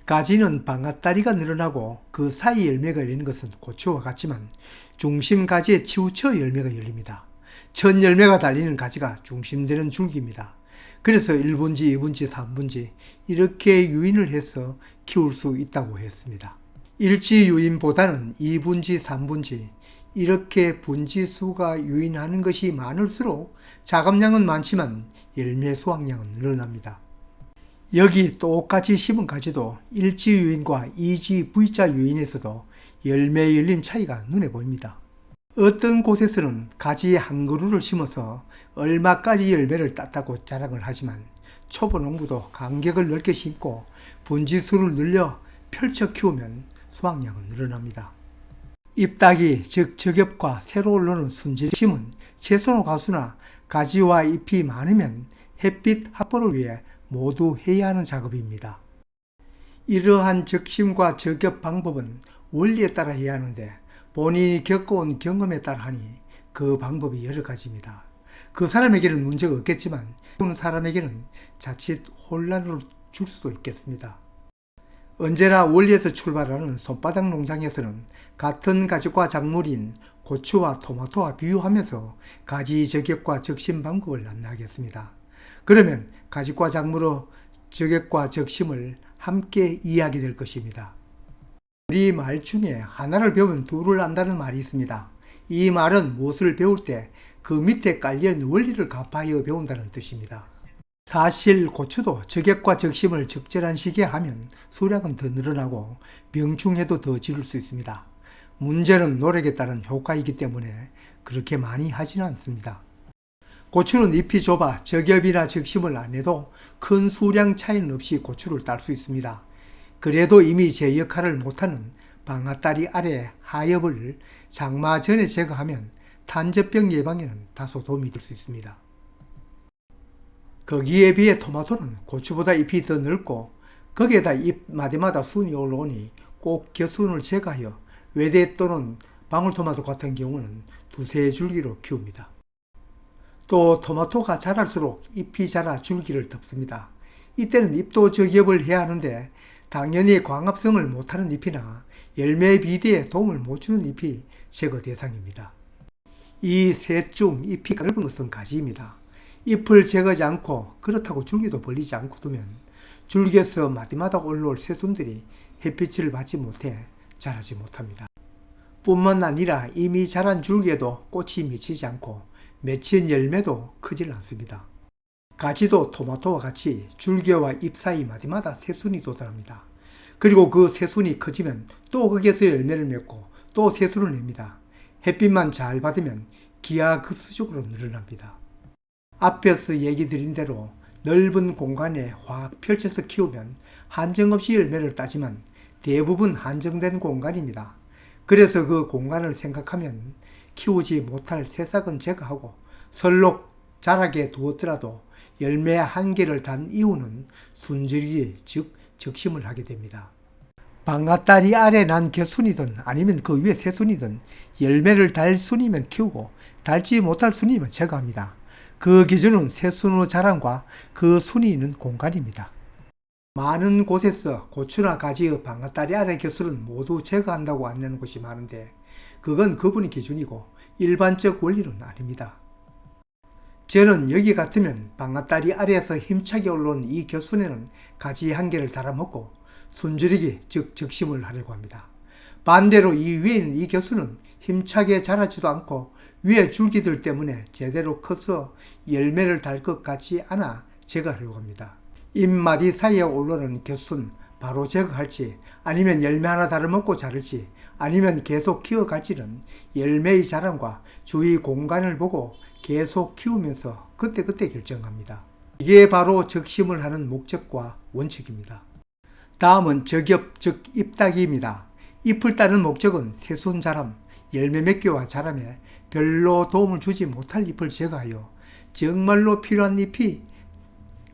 가지는 방앗다리가 늘어나고 그 사이 열매가 열리는 것은 고추와 같지만 중심 가지에 치우쳐 열매가 열립니다. 첫 열매가 달리는 가지가 중심되는 줄기입니다. 그래서 1분지, 2분지, 3분지 이렇게 유인을 해서 키울 수 있다고 했습니다. 일지 유인보다는 2분지, 3분지 이렇게 분지 수가 유인하는 것이 많을수록 자감량은 많지만 열매 수확량은 늘어납니다. 여기 똑같이 심은 가지도 일지 유인과 이지 V자 유인에서도 열매 열림 차이가 눈에 보입니다. 어떤 곳에서는 가지 한 그루를 심어서 얼마까지 열매를 땄다고 자랑을 하지만 초보 농부도 간격을 넓게 심고 분지수를 늘려 펼쳐 키우면 수확량은 늘어납니다. 잎따기 즉 저겹과 새로 올라오는 순지 심은 채소나 가수나 가지와 잎이 많으면 햇빛 확보를 위해 모두 해야 하는 작업입니다. 이러한 적심과 저겹 방법은 원리에 따라 해야 하는데 본인이 겪어온 경험에 따라 하니 그 방법이 여러 가지입니다. 그 사람에게는 문제가 없겠지만 어느 사람에게는 자칫 혼란을 줄 수도 있겠습니다. 언제나 원리에서 출발하는 손바닥 농장에서는 같은 가지과 작물인 고추와 토마토와 비유하면서 가지 저격과 적심 방법을 안내하겠습니다. 그러면 가지과 작물의 저격과 적심을 함께 이해하게 될 것입니다. 우리 말 중에 하나를 배우면 둘을 안다는 말이 있습니다. 이 말은 무엇을 배울 때 그 밑에 깔려있는 원리를 간파하여 배운다는 뜻입니다. 사실 고추도 저격과 적심을 적절한 시기에 하면 수량은 더 늘어나고 병충해도 더 지를 수 있습니다. 문제는 노력에 따른 효과이기 때문에 그렇게 많이 하지는 않습니다. 고추는 잎이 좁아 저겹이나 적심을 안 해도 큰 수량 차이는 없이 고추를 딸 수 있습니다. 그래도 이미 제 역할을 못하는 방앗다리 아래 하엽을 장마 전에 제거하면 탄저병 예방에는 다소 도움이 될 수 있습니다. 거기에 비해 토마토는 고추보다 잎이 더 넓고 거기에다 잎 마디마다 순이 올라오니 꼭 겨순을 제거하여 외대 또는 방울토마토 같은 경우는 두세 줄기로 키웁니다. 또 토마토가 자랄수록 잎이 자라 줄기를 덮습니다. 이때는 잎도 저겹을 해야 하는데 당연히 광합성을 못하는 잎이나 열매 비대에 도움을 못 주는 잎이 제거 대상입니다. 이 셋 중 잎이 넓은 것은 가지입니다. 잎을 제거하지 않고 그렇다고 줄기도 벌리지 않고 두면 줄기에서 마디마다 올라올 새순들이 햇빛을 받지 못해 자라지 못합니다. 뿐만 아니라 이미 자란 줄기에도 꽃이 맺히지 않고 맺힌 열매도 크질 않습니다. 가지도 토마토와 같이 줄기와 잎 사이 마디마다 새순이 도달합니다. 그리고 그 새순이 커지면 또 거기에서 열매를 맺고 또 새순을 냅니다. 햇빛만 잘 받으면 기하급수적으로 늘어납니다. 앞에서 얘기 드린 대로 넓은 공간에 확 펼쳐서 키우면 한정없이 열매를 따지만 대부분 한정된 공간입니다. 그래서 그 공간을 생각하면 키우지 못할 새싹은 제거하고 설록 자라게 두었더라도 열매 한 개를 단 이후는 순절기 즉 적심을 하게 됩니다. 방앗다리 아래 난 겨순이든 아니면 그 위에 새순이든 열매를 달 순이면 키우고 달지 못할 순이면 제거합니다. 그 기준은 새순의 자랑과 그 순이 있는 공간입니다. 많은 곳에서 고추나 가지의 방앗다리 아래 겨순은 모두 제거한다고 안내는 곳이 많은데 그건 그분의 기준이고 일반적 원리는 아닙니다. 저는 여기 같으면 방앗다리 아래에서 힘차게 올라온 이 겨순에는 가지 한 개를 달아먹고 순절이기 즉 적심을 하려고 합니다. 반대로 이 위에 있는 이 겨순은 힘차게 자라지도 않고 위에 줄기들 때문에 제대로 커서 열매를 달 것 같지 않아 제거하려고 합니다. 잎마디 사이에 올라오는 겨순 바로 제거할지 아니면 열매 하나 달아먹고 자랄지 아니면 계속 키워갈지는 열매의 자랑과 주위 공간을 보고 계속 키우면서 그때그때 결정합니다. 이게 바로 적심을 하는 목적과 원칙입니다. 다음은 저겹 즉 잎따기입니다. 잎을 따는 목적은 새순 자람, 열매 맺기와 자람에 별로 도움을 주지 못할 잎을 제거하여 정말로 필요한 잎이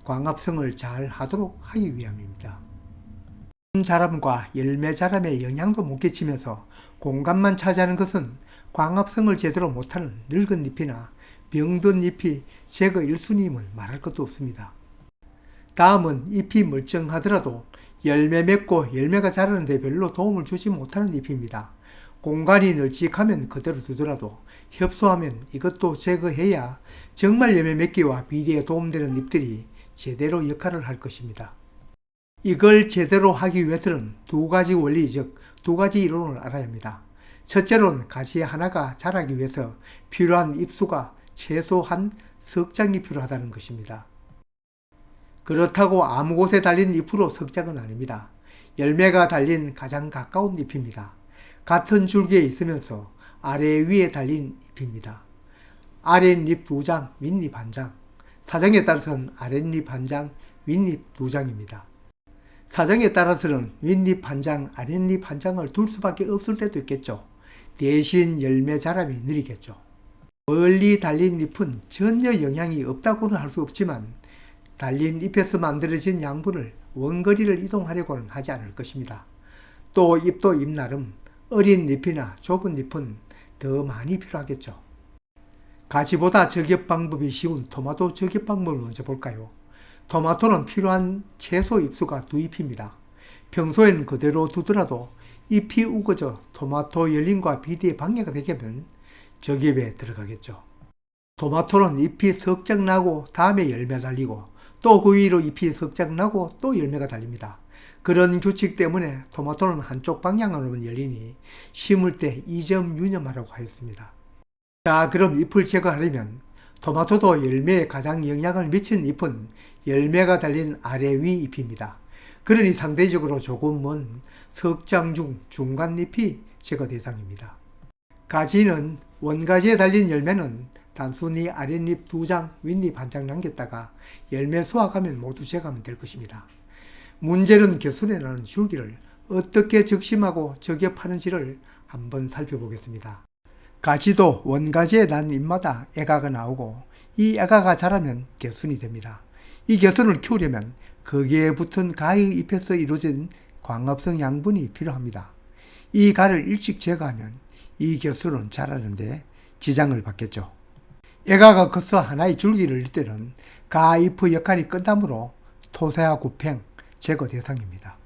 광합성을 잘 하도록 하기 위함입니다. 자람과 열매 자람에 영향도 못 끼치면서 공간만 차지하는 것은 광합성을 제대로 못하는 늙은 잎이나 병든 잎이 제거 1순위임은 말할 것도 없습니다. 다음은 잎이 멀쩡하더라도 열매 맺고 열매가 자라는데 별로 도움을 주지 못하는 잎입니다. 공간이 널찍하면 그대로 두더라도 협소하면 이것도 제거해야 정말 열매 맺기와 비대에 도움되는 잎들이 제대로 역할을 할 것입니다. 이걸 제대로 하기 위해서는 두 가지 원리, 즉 두 가지 이론을 알아야 합니다. 첫째로는 가지 하나가 자라기 위해서 필요한 잎수가 최소한 석 장이 필요하다는 것입니다. 그렇다고 아무 곳에 달린 잎으로 석 장은 아닙니다. 열매가 달린 가장 가까운 잎입니다. 같은 줄기에 있으면서 아래 위에 달린 잎입니다. 아랫잎 2장, 윗잎 1장. 사정에 따라서는 아랫잎 1장, 윗잎 2장입니다. 사정에 따라서는 윗잎 1장, 아랫잎 1장을 둘 수밖에 없을 때도 있겠죠. 대신 열매 자람이 느리겠죠. 멀리 달린 잎은 전혀 영향이 없다고는 할 수 없지만 달린 잎에서 만들어진 양분을 원거리를 이동하려고는 하지 않을 것입니다. 또 잎도 잎 나름 어린 잎이나 좁은 잎은 더 많이 필요하겠죠. 가지보다 저격 방법이 쉬운 토마토 저격 방법을 먼저 볼까요? 토마토는 필요한 채소 잎수가 2잎입니다. 평소에는 그대로 두더라도 잎이 우거져 토마토 열림과 비대에 방해가 되면 저격에 들어가겠죠. 토마토는 잎이 석 장 나고 다음에 열매 달리고 또 그 위로 잎이 석 장 나고 또 열매가 달립니다. 그런 규칙 때문에 토마토는 한쪽 방향으로만 열리니 심을 때 이점 유념하라고 하였습니다. 자, 그럼 잎을 제거하려면 토마토도 열매에 가장 영향을 미치는 잎은 열매가 달린 아래 위 잎입니다. 그러니 상대적으로 조금 먼 석 장 중 중간 잎이 제거 대상입니다. 가지는 원가지에 달린 열매는 단순히 아랫잎 2장, 윗잎 1장 남겼다가 열매 수확하면 모두 제거하면 될 것입니다. 문제는 겨순에 나는 줄기를 어떻게 적심하고 저격하는지를 한번 살펴보겠습니다. 가지도 원가지에 난 잎마다 애가가 나오고 이 애가가 자라면 겨순이 됩니다. 이 겨순을 키우려면 거기에 붙은 가의 잎에서 이루어진 광합성 양분이 필요합니다. 이 가를 일찍 제거하면 이 겨순은 자라는데 지장을 받겠죠. 애가가 커서 하나의 줄기를 낼 때는 가 잎의 역할이 끝나므로 토사와 굽행 제거 대상입니다.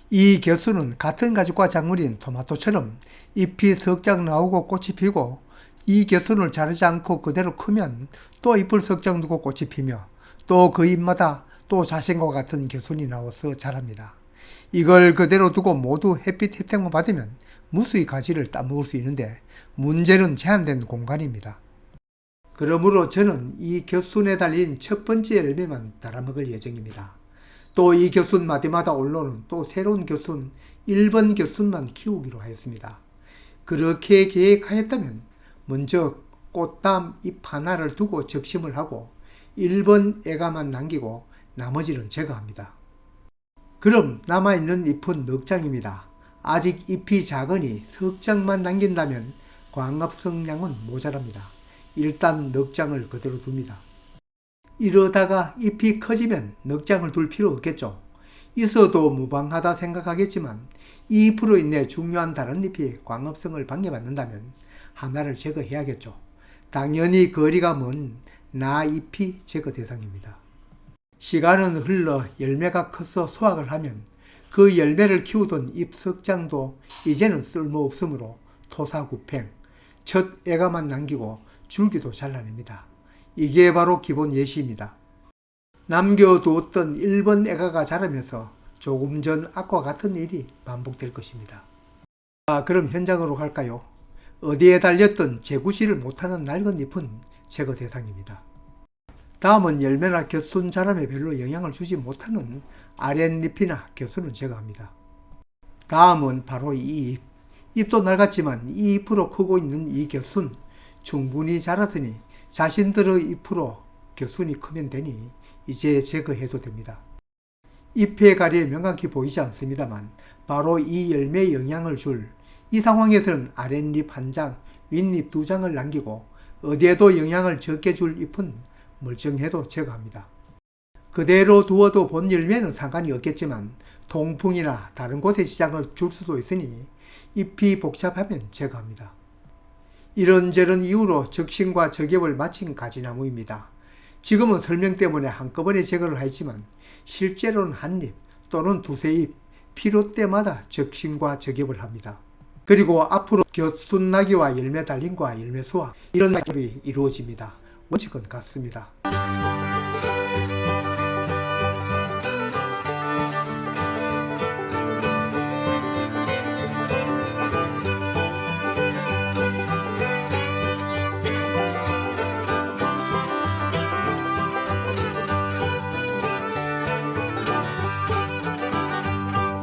이 겨순은 같은 가지과 작물인 토마토처럼 잎이 석 장 나오고 꽃이 피고 이 겨순을 자르지 않고 그대로 크면 또 잎을 석 장 두고 꽃이 피며 또 그 잎마다 또 자신과 같은 겨순이 나와서 자랍니다. 이걸 그대로 두고 모두 햇빛 혜택만 받으면 무수히 가지를 따먹을 수 있는데 문제는 제한된 공간입니다. 그러므로 저는 이 겨순에 달린 첫 번째 열매만 달아먹을 예정입니다. 또 이 겨순 마디마다 올라오는 또 새로운 겨순 1번 겨순만 키우기로 하였습니다. 그렇게 계획하였다면 먼저 꽃담 잎 하나를 두고 적심을 하고 1번 애가만 남기고 나머지는 제거합니다. 그럼 남아있는 잎은 넉 장입니다. 아직 잎이 작으니 석 장만 남긴다면 광합성량은 모자랍니다. 일단 넉 장을 그대로 둡니다. 이러다가 잎이 커지면 넉 장을 둘 필요 없겠죠. 있어도 무방하다 생각하겠지만 이 잎으로 인해 중요한 다른 잎이 광합성을 방해받는다면 하나를 제거해야겠죠. 당연히 거리가 먼 나잎이 제거 대상입니다. 시간은 흘러 열매가 커서 수확을 하면 그 열매를 키우던 잎 석 장도 이제는 쓸모없으므로 토사구팽, 첫 애가만 남기고 줄기도 잘라냅니다. 이게 바로 기본 예시입니다. 남겨두었던 1번 애가가 자라면서 조금 전 앞과 같은 일이 반복될 것입니다. 자, 그럼 현장으로 갈까요? 어디에 달렸던 재구시를 못하는 낡은 잎은 제거 대상입니다. 다음은 열매나 겨순 자람에 별로 영향을 주지 못하는 아랫잎이나 겨순은 제거합니다. 다음은 바로 이 잎. 잎도 낡았지만 이 잎으로 크고 있는 이 겨순 충분히 자랐으니 자신들의 잎으로 겨순이 크면 되니 이제 제거해도 됩니다. 잎의 가리에 명확히 보이지 않습니다만 바로 이 열매에 영향을 줄 이 상황에서는 아랫잎 1장, 윗잎 2장을 남기고 어디에도 영향을 적게 줄 잎은 멀쩡해도 제거합니다. 그대로 두어도 본 열매는 상관이 없겠지만 통풍이나 다른 곳에 지장을 줄 수도 있으니 잎이 복잡하면 제거합니다. 이런저런 이유로 적심과 저격을 마친 가지나무입니다. 지금은 설명 때문에 한꺼번에 제거를 하였지만 실제로는 한 잎, 또는 두세 잎 필요 때마다 적심과 적엽을 합니다. 그리고 앞으로 겨순나기와 열매 달림과 열매 수확 이런 작업이 이루어집니다. 원칙은 같습니다.